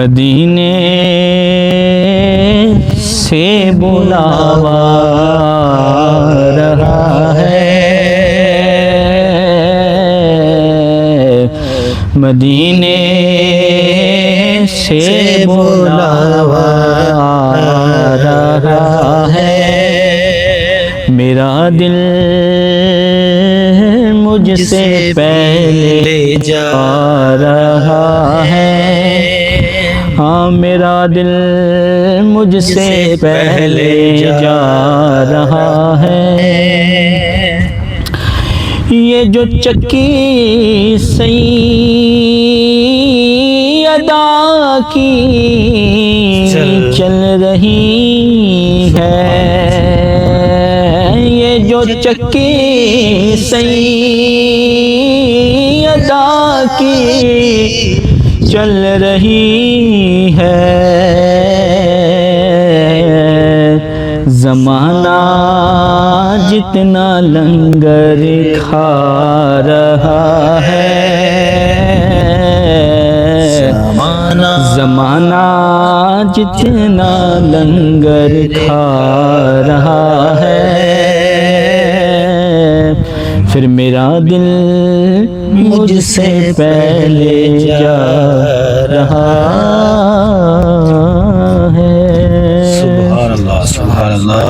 مدینے سے بلاوا رہا ہے، مدینے سے بلاوا رہا ہے، میرا دل مجھ سے پہلے جا رہا ہے، ہاں میرا دل مجھ سے پہلے جا رہا ہے، یہ جو چکی سیدہ کی چل رہی ہے، یہ جو چکی سیدہ کی چل رہی ہے، زمانہ جتنا لنگر کھا رہا ہے، زمانہ جتنا لنگر کھا رہا ہے، پھر میرا دل مجھ سے پہلے جا رہا ہے۔ سبحان اللہ، سبحان اللہ۔